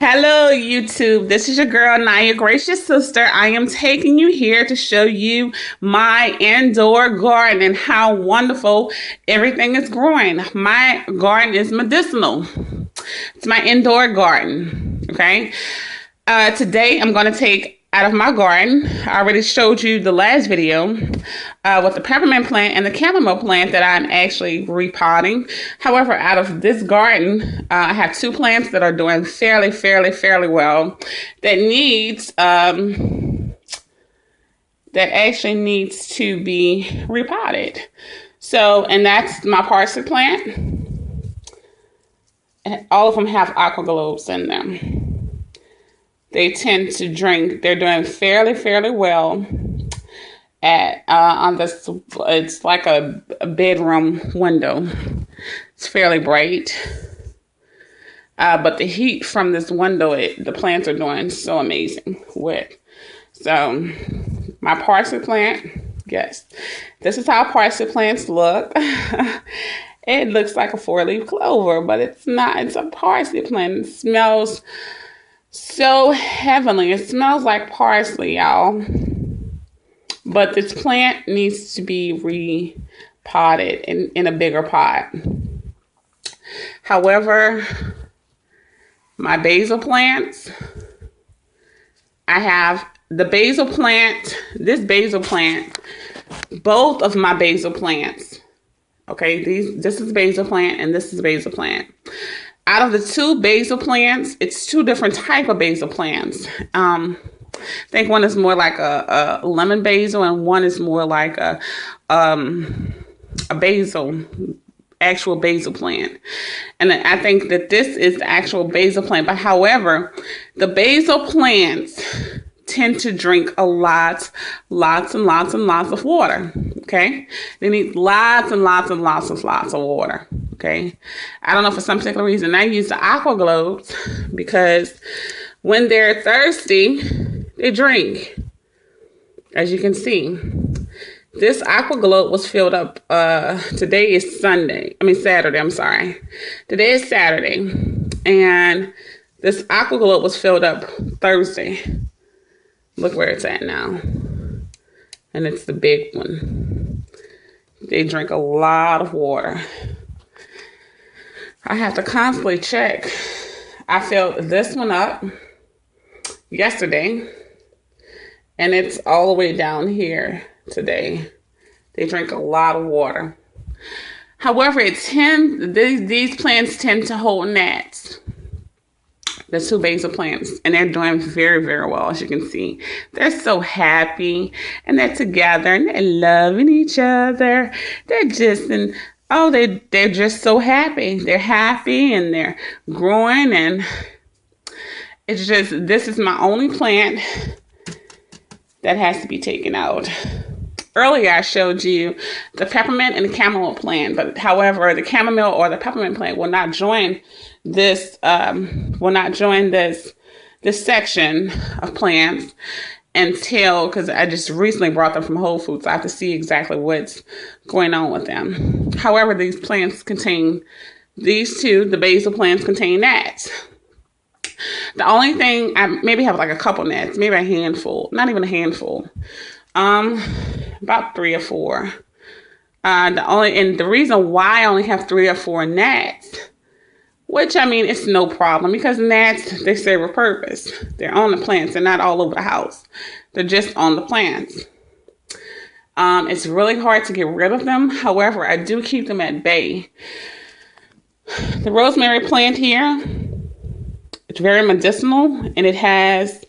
Hello, YouTube. This is your girl, Naya Gracious Sister. I am taking you here to show you my indoor garden and how wonderful everything is growing. My garden is medicinal. It's my indoor garden. Okay. Today, I'm going to take out of my garden. I already showed you the last video with the peppermint plant and the chamomile plant that I'm actually repotting. However, out of this garden, I have two plants that are doing fairly well that actually needs to be repotted. So, and that's my parsley plant. And all of them have aqua globes in them. They tend to drink. They're doing fairly well at on this. It's like a bedroom window. It's fairly bright, but the heat from this window, the plants are doing so amazing with. So my parsley plant, yes, this is how parsley plants look. It looks like a 4-leaf clover, but it's not. It's a parsley plant. It smells so heavenly. It smells like parsley, y'all. But this plant needs to be repotted in a bigger pot. However, my basil plants, I have the basil plant, this basil plant, both of my basil plants. Okay, this is basil plant and this is basil plant. Out of the two basil plants, it's two different type of basil plants. I think one is more like a lemon basil and one is more like a actual basil plant. And I think that this is the actual basil plant. But however, the basil plants tend to drink lots of water. Okay, they need lots of water. Okay, I don't know, for some particular reason I use the aqua globes because when they're thirsty, they drink. As you can see, this aqua globe was filled up. Today is Saturday. I'm sorry. Today is Saturday, and this aqua globe was filled up Thursday. Look where it's at now. And it's the big one. They drink a lot of water. I have to constantly check. I filled this one up yesterday. And it's all the way down here today. They drink a lot of water. However, these plants tend to hold gnats. The two basil plants, and they're doing very well. As you can see, they're so happy and they're together and they're loving each other. They're just they're just so happy. They're happy and they're growing, and it's just, this is my only plant that has to be taken out. Earlier, I showed you the peppermint and the chamomile plant, but however, the chamomile or the peppermint plant will not join this section of plants until, because I just recently brought them from Whole Foods. I have to see exactly what's going on with them. However, these plants contain, the basil plants contain gnats. The only thing, I maybe have like a couple gnats, maybe a handful, not even a handful, about 3 or 4. The reason why I only have 3 or 4 gnats, which, I mean, it's no problem because gnats, they serve a purpose. They're on the plants. They're not all over the house. They're just on the plants. It's really hard to get rid of them. However, I do keep them at bay. The rosemary plant here, it's very medicinal, and it has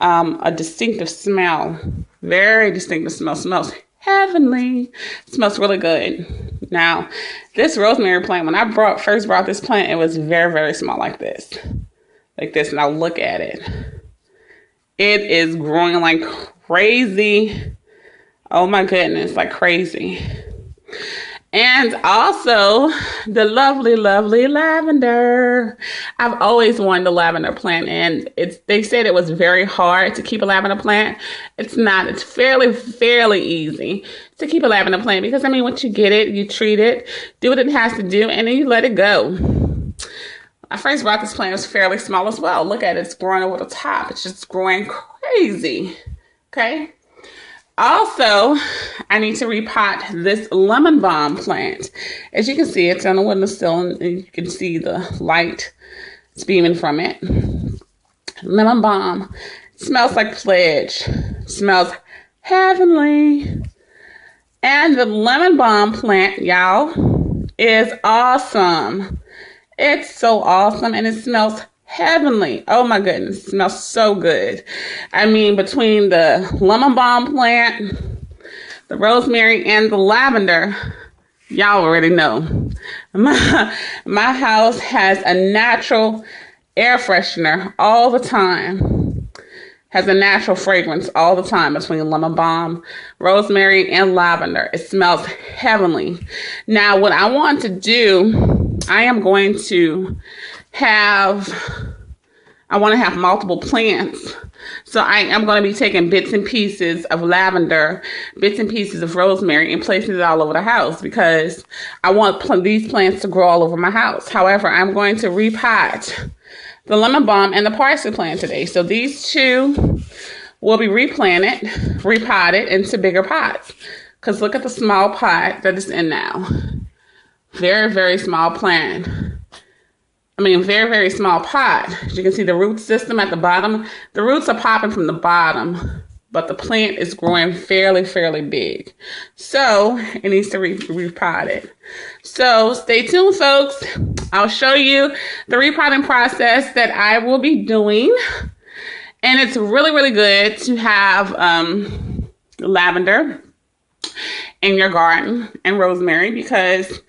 a distinctive smell. Very distinctive smell. Smells heavenly. It smells really good. Now, this rosemary plant, when I first brought this plant, it was very small, like this. Now look at it. It is growing like crazy. Oh my goodness, like crazy. And also the lovely lavender. I've always wanted a lavender plant, and they said it was very hard to keep a lavender plant. It's not. It's fairly easy to keep a lavender plant because, I mean, once you get it, you treat it, do what it has to do, and then you let it go. I first bought this plant, it was fairly small as well. Look at it, it's growing over the top. It's just growing crazy. Okay. Also, I need to repot this lemon balm plant. As you can see, it's on the windowsill and you can see the light it's beaming from it. Lemon balm. Smells like pledge. Smells heavenly. And the lemon balm plant, y'all, is awesome. It's so awesome and it smells heavenly. Oh my goodness, it smells so good. I mean, between the lemon balm plant, the rosemary, and the lavender, y'all already know. My house has a natural air freshener all the time. Has a natural fragrance all the time between lemon balm, rosemary, and lavender. It smells heavenly. Now, what I want to do, I want to have multiple plants. So I am going to be taking bits and pieces of lavender, bits and pieces of rosemary, and placing it all over the house because I want these plants to grow all over my house. However, I'm going to repot the lemon balm and the parsley plant today. So these two will be repotted into bigger pots. Because look at the small pot that it's in now. Very, very small plant. Very, very small pot. As you can see the root system at the bottom. The roots are popping from the bottom, but the plant is growing fairly, fairly big. So it needs to be repotted. So stay tuned, folks. I'll show you the repotting process that I will be doing. And it's really, really good to have lavender in your garden and rosemary because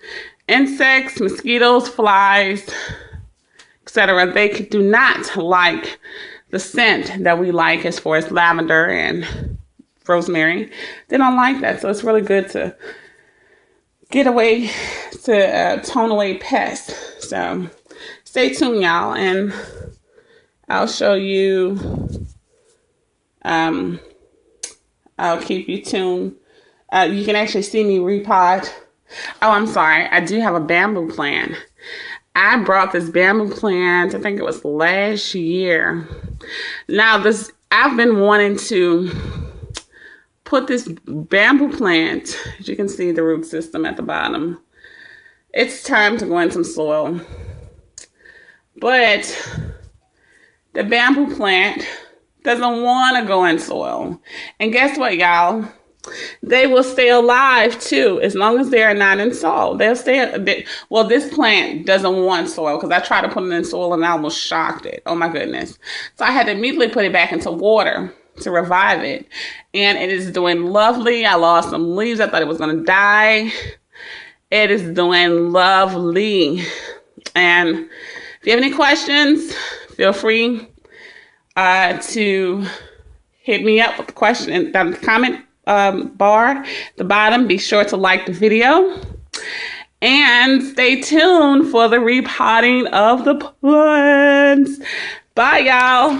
insects, mosquitoes, flies, etc., they do not like the scent that we like as far as lavender and rosemary. They don't like that. So it's really good to tone away pests. So stay tuned, y'all, and I'll show you. I'll keep you tuned. You can actually see me repot. Oh, I'm sorry. I do have a bamboo plant. I brought this bamboo plant, I think it was last year. Now, I've been wanting to put this bamboo plant, as you can see the root system at the bottom. It's time to go in some soil. But the bamboo plant doesn't want to go in soil. And guess what, y'all? They will stay alive too, as long as they are not in soil. They'll stay. Well, this plant doesn't want soil because I tried to put it in soil and I almost shocked it. Oh my goodness. So I had to immediately put it back into water to revive it. And it is doing lovely. I lost some leaves. I thought it was going to die. It is doing lovely. And if you have any questions, feel free to hit me up with the question in the comment bar at the bottom. Be sure to like the video and stay tuned for the repotting of the plants. Bye, y'all.